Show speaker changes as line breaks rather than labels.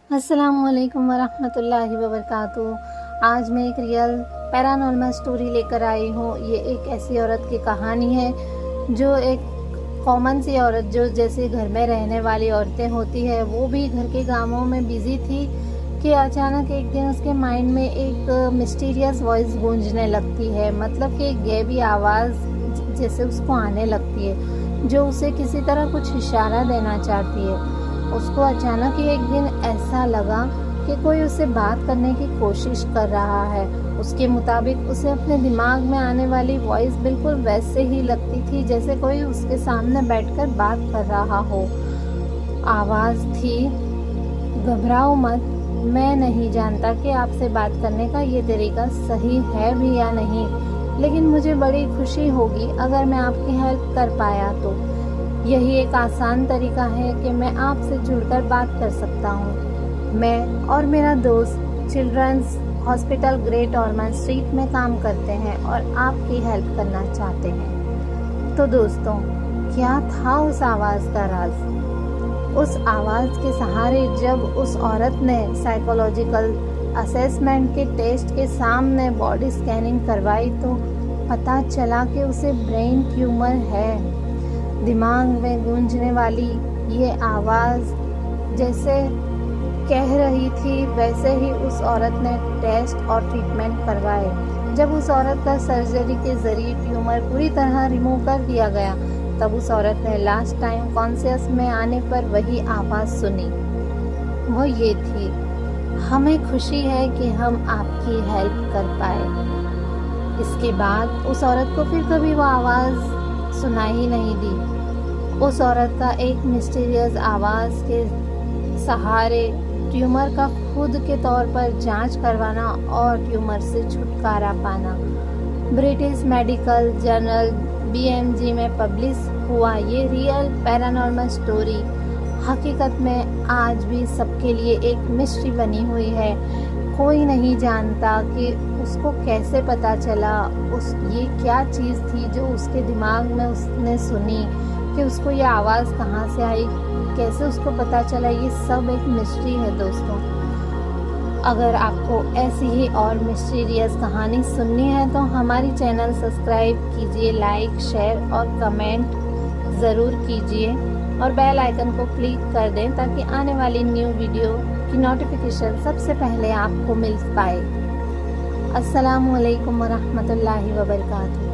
अस्सलामुअलैकुम वरहमतुल्लाहि वबरकातुह। आज मैं एक रियल पैरानॉर्मल स्टोरी लेकर आई हूँ। ये एक ऐसी औरत की कहानी है जो एक कॉमन सी औरत जो जैसे घर में रहने वाली औरतें होती है, वो भी घर के कामों में बिजी थी कि अचानक एक दिन उसके माइंड में एक मिस्टीरियस वॉइस गूंजने लगती है। मतलब कि एक गैबी आवाज़ जैसे उसको आने लगती है जो उसे किसी तरह कुछ इशारा देना चाहती है। उसको अचानक ही एक दिन ऐसा लगा कि कोई उससे बात करने की कोशिश कर रहा है। उसके मुताबिक उसे अपने दिमाग में आने वाली वॉइस बिल्कुल वैसे ही लगती थी जैसे कोई उसके सामने बैठकर बात कर रहा हो। आवाज़ थी, घबराओ मत, मैं नहीं जानता कि आपसे बात करने का ये तरीका सही है भी या नहीं, लेकिन मुझे बड़ी खुशी होगी अगर मैं आपकी हेल्प कर पाया तो। यही एक आसान तरीका है कि मैं आपसे जुड़कर बात कर सकता हूँ। मैं और मेरा दोस्त चिल्ड्रंस हॉस्पिटल ग्रेट ऑर्मंड स्ट्रीट में काम करते हैं और आपकी हेल्प करना चाहते हैं। तो दोस्तों, क्या था उस आवाज़ का राज? उस आवाज़ के सहारे जब उस औरत ने साइकोलॉजिकल असेसमेंट के टेस्ट के सामने बॉडी स्कैनिंग करवाई तो पता चला कि उसे ब्रेन ट्यूमर है। दिमाग में गूंजने वाली ये आवाज़ जैसे कह रही थी वैसे ही उस औरत ने टेस्ट और ट्रीटमेंट करवाए। जब उस औरत का सर्जरी के ज़रिए ट्यूमर पूरी तरह रिमूव कर दिया गया, तब उस औरत ने लास्ट टाइम कॉन्शियस में आने पर वही आवाज़ सुनी। वो ये थी, हमें खुशी है कि हम आपकी हेल्प कर पाए। इसके बाद उस औरत को फिर कभी वो आवाज़ सुनाई ही नहीं दी। उस औरत का एक मिस्टीरियस आवाज़ के सहारे ट्यूमर का खुद के तौर पर जांच करवाना और ट्यूमर से छुटकारा पाना ब्रिटिश मेडिकल जर्नल BMG में पब्लिश हुआ। ये रियल पैरानॉर्मल स्टोरी हकीकत में आज भी सबके लिए एक मिस्ट्री बनी हुई है। कोई नहीं जानता कि उसको कैसे पता चला, ये क्या चीज़ थी जो उसके दिमाग में उसने सुनी, कि उसको ये आवाज़ कहाँ से आई, कैसे उसको पता चला। ये सब एक मिस्ट्री है दोस्तों। अगर आपको ऐसी ही और मिस्टीरियस कहानी सुननी है तो हमारी चैनल सब्सक्राइब कीजिए, लाइक शेयर और कमेंट ज़रूर कीजिए और बेल आइकन को क्लिक कर दें ताकि आने वाली न्यू वीडियो की नोटिफिकेशन सबसे पहले आपको मिल पाए। अस्सलामुअलैकुम वरहमतुल्लाहि वबरकातुहू।